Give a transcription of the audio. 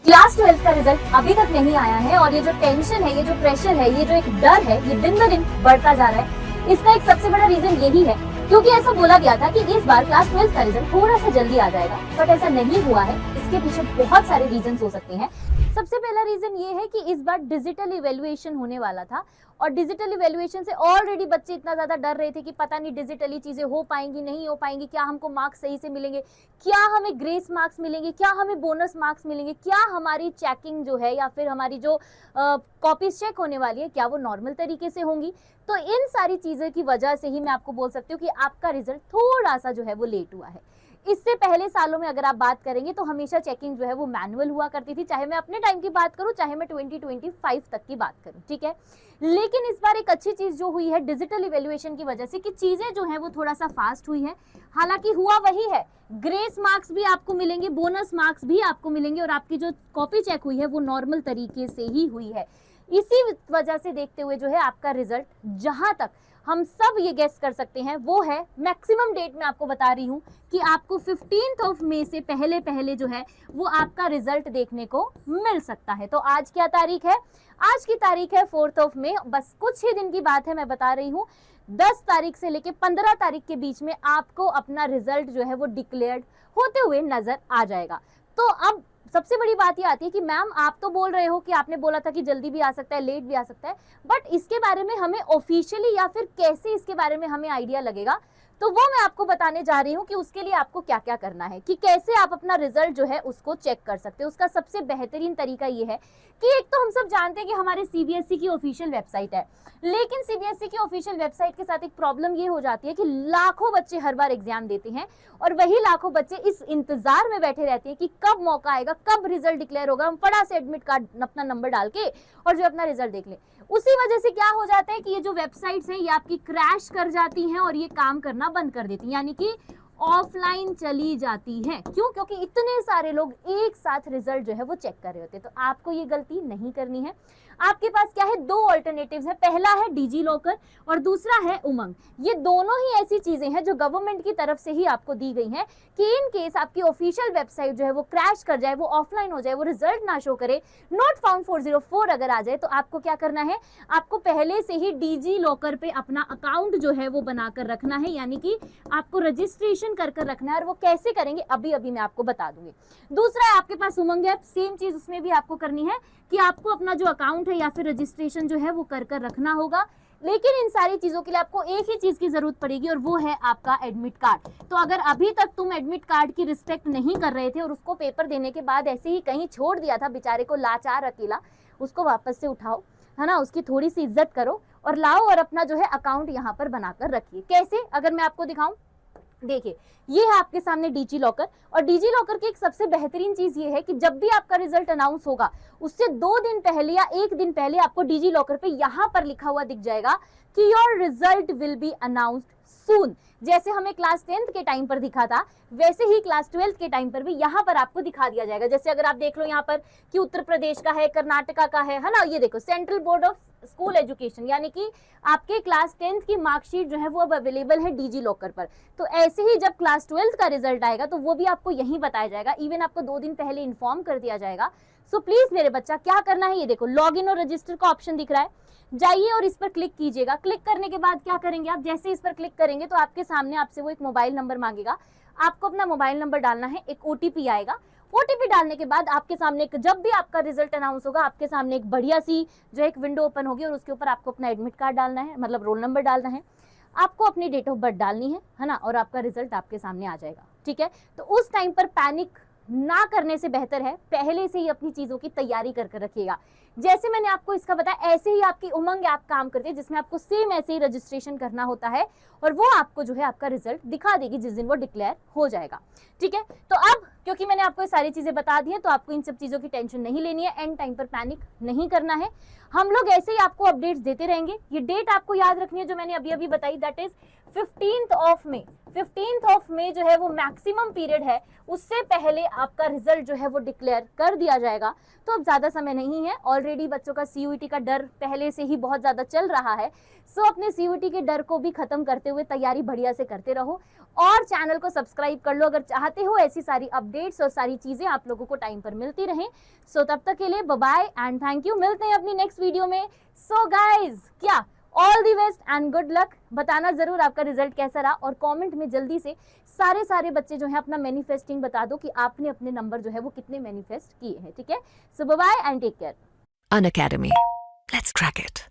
Class 12 का result अभी तक नहीं आया है और ये जो टेंशन है, ये जो प्रेशर है, ये जो एक डर है, ये दिन ब दिन बढ़ता जा रहा है। इसका एक सबसे बड़ा रीजन यही है क्योंकि ऐसा बोला गया था कि इस बार क्लास 12 का रिजल्ट थोड़ा सा जल्दी आ जाएगा, बट ऐसा नहीं हुआ है। इसके पीछे बहुत सारे रीजन हो सकते हैं। सबसे पहला रीजन ये है कि इस बार डिजिटल इवेल्युएशन होने वाला था और डिजिटल इवेल्युएशन से ऑलरेडी बच्चे इतना ज्यादा डर रहे थे कि पता नहीं डिजिटली चीजें हो पाएंगी नहीं हो पाएंगी, क्या हमको मार्क्स सही से मिलेंगे, क्या हमें ग्रेस मार्क्स मिलेंगे, क्या हमें बोनस मार्क्स मिलेंगे, क्या हमारी चेकिंग जो है या फिर हमारी जो कॉपीज चेक होने वाली है क्या वो नॉर्मल तरीके से होंगी। तो इन सारी चीजों की वजह से ही मैं आपको बोल सकती हूँ कि आपका रिजल्ट थोड़ा सा जो है वो लेट हुआ है। इससे पहले सालों में अगर आप बात करेंगे तो हमेशा चेकिंग जो है वो मैनुअल हुआ करती थी, चाहे मैं अपने टाइम की बात करूं चाहे मैं 2025 तक की बात करूं, ठीक है। लेकिन इस बार एक अच्छी चीज जो हुई है डिजिटल इवेल्युएशन की वजह से कि चीजें जो है वो थोड़ा सा फास्ट हुई है। हालांकि हुआ वही है, ग्रेस मार्क्स भी आपको मिलेंगे, बोनस मार्क्स भी आपको मिलेंगे और आपकी जो कॉपी चेक हुई है वो नॉर्मल तरीके से ही हुई है। इसी वजह से देखते हुए जो है आपका रिजल्ट जहां तक हम सब ये गेस कर सकते हैं वो है मैक्सिमम डेट में आपको बता रही हूं कि आपको 15 मई से पहले पहले जो है वो आपका रिजल्ट देखने को मिल सकता है। तो आज क्या तारीख है? आज की तारीख है 4 मई। बस कुछ ही दिन की बात है, मैं बता रही हूँ 10 तारीख से लेके 15 तारीख के बीच में आपको अपना रिजल्ट जो है वो डिक्लेयर्ड होते हुए नजर आ जाएगा। तो अब सबसे बड़ी बात ये आती है कि मैम आप तो बोल रहे हो कि आपने बोला था कि जल्दी भी आ सकता है लेट भी आ सकता है, बट इसके बारे में हमें ऑफिशियली या फिर कैसे इसके बारे में हमें आइडिया लगेगा, तो वो मैं आपको बताने जा रही हूँ कि उसके लिए आपको क्या क्या करना है, कि कैसे आप अपना रिजल्ट जो है उसको चेक कर सकते हो। उसका सबसे बेहतरीन तरीका ये है कि एक तो हम सब जानते हैं कि हमारे सीबीएसई की ऑफिशियल वेबसाइट है, लेकिन सीबीएसई की ऑफिशियल वेबसाइट के साथ एक प्रॉब्लम ये हो जाती है कि लाखों बच्चे हर बार एग्जाम देते हैं और वही लाखों बच्चे इस इंतजार में बैठे रहते हैं कि कब मौका आएगा, कब रिजल्ट डिक्लेयर होगा, हम फटा से एडमिट कार्ड अपना नंबर डाल के और जो अपना रिजल्ट देख ले। उसी वजह से क्या हो जाता है कि ये जो वेबसाइट्स हैं ये आपकी क्रैश कर जाती हैं और ये काम करना बंद कर देती हैं, यानी कि ऑफलाइन चली जाती है। क्यों? क्योंकि इतने सारे लोग एक साथ रिजल्ट जो है वो चेक कर रहे होते हैं। तो आपको ये गलती नहीं करनी है। आपके पास क्या है, दो ऑल्टरनेटिव्स है। पहला है डिजी लॉकर और दूसरा है उमंग। ये दोनों ही ऐसी चीजें हैं जो गवर्नमेंट की तरफ से ही आपको दी गई हैं कि इन केस आपकी ऑफिशियल वेबसाइट जो है वो क्रैश कर जाए, वो ऑफलाइन हो जाए, वो रिजल्ट ना शो करे, नॉट फाउंड 404 अगर आ जाए, तो आपको क्या करना है, आपको पहले से ही डिजी लॉकर पे अपना अकाउंट जो है वो बनाकर रखना है, यानी कि आपको रजिस्ट्रेशन कर रखना है। और वो कैसे करेंगे अभी अभी मैं आपको बता दूंगी। दूसरा है आपके पास उमंग ऐप, सेम चीज उसमें भी आपको करनी है कि आपको अपना जो अकाउंट है या फिर रजिस्ट्रेशन जो है वो कर रखना होगा। लेकिन इन सारी चीजों के लिए आपको एक ही चीज की जरूरत पड़ेगी और वो है आपका एडमिट कार्ड। तो अगर अभी तक तुम एडमिट कार्ड की रिस्पेक्ट नहीं कर रहे थे और उसको पेपर देने के बाद ऐसे ही कहीं छोड़ दिया था बेचारे को लाचार अकेला, उसको वापस से उठाओ, है ना, उसकी थोड़ी सी इज्जत करो और लाओ और अपना जो है अकाउंट यहाँ पर बनाकर रखिए। कैसे? अगर मैं आपको दिखाऊं, देखिए ये है आपके सामने डिजी लॉकर। और डिजी लॉकर की एक सबसे बेहतरीन चीज ये है कि जब भी आपका रिजल्ट अनाउंस होगा उससे 2 दिन पहले या 1 दिन पहले आपको डिजी लॉकर पे यहां पर लिखा हुआ दिख जाएगा कि your result will be announced soon. जैसे हमें क्लास 10th के टाइम पर दिखा था वैसे ही क्लास 12th के टाइम पर भी यहाँ पर आपको दिखा दिया जाएगा। जैसे अगर आप देख लो यहाँ पर कि उत्तर प्रदेश का है, कर्नाटका का है ना, ये देखो central board of school education, यानी कि आपके क्लास 10th की मार्कशीट जो है वो अब अवेलेबल है डिजी लॉकर पर। तो ऐसे ही जब क्लास 12th का रिजल्ट आएगा तो वो भी आपको यहीं बताया जाएगा, इवन आपको 2 दिन पहले इन्फॉर्म कर दिया जाएगा। सो प्लीज मेरे बच्चा क्या करना है, ये देखो लॉग इन और रजिस्टर का ऑप्शन दिख रहा है, जाइए और इस पर क्लिक कीजिएगा। क्लिक करने के बाद क्या करेंगे आप, जैसे इस पर क्लिक करेंगे तो आपके सामने आपसे वो एक मोबाइल नंबर मांगेगा, आपको अपना मोबाइल नंबर डालना है, एक ओटीपी आएगा। ओटीपी डालने के बाद आपके सामने जब भी आपका रिजल्ट अनाउंस होगा आपके सामने एक बढ़िया सी जो एक विंडो ओपन होगी और उसके ऊपर आपको अपना एडमिट कार्ड डालना है, मतलब रोल नंबर डालना है, आपको अपनी डेट ऑफ बर्थ डालनी है ना, और आपका रिजल्ट आपके सामने आ जाएगा। ठीक है, तो उस टाइम पर पैनिक ना करने से बेहतर है पहले से ही अपनी चीजों की तैयारी कर रखिएगा। जैसे मैंने आपको इसका बताया ऐसे ही आपकी उमंग ऐप काम करती है, जिसमें आपको सेम ऐसे ही रजिस्ट्रेशन करना होता है और वो आपको जो है आपका रिजल्ट दिखा देगी जिस दिन वो डिक्लेयर हो जाएगा। ठीक है, तो अब क्योंकि मैंने आपको ये सारी चीजें बता दी है तो आपको इन सब चीजों की टेंशन नहीं लेनी है, एंड टाइम पर पैनिक नहीं करना है। हम लोग ऐसे ही आपको अपडेट्स देते रहेंगे। ये डेट आपको याद रखनी है जो मैंने अभी अभी बताई, दैट इज 15 मई। 15 मई जो है वो मैक्सिमम पीरियड है, उससे पहले आपका रिजल्ट जो है वो डिक्लेयर कर दिया जाएगा। तो अब ज्यादा समय नहीं है, ऑलरेडी बच्चों का सीयूईटी का डर पहले से ही बहुत ज्यादा चल रहा है। सो अपने सीयूईटी के डर को भी खत्म करते हुए तैयारी बढ़िया से करते रहो और चैनल को सब्सक्राइब कर लो अगर चाहते हो ऐसी सारी अपडेट्स और सारी चीजें आप लोगों को टाइम पर मिलती रहें। सो तब तक के लिए bye bye and thank you. मिलते हैं अपनी नेक्स्ट वीडियो में। सो गाइज, क्या all the best and good luck. बताना जरूर आपका रिजल्ट कैसा रहा और कमेंट में जल्दी से सारे बच्चे जो है अपना मैनिफेस्टिंग बता दो कि आपने अपने नंबर जो है वो कितने मैनिफेस्ट किए हैं। ठीक है, so bye bye and take care. Unacademy. Let's crack it.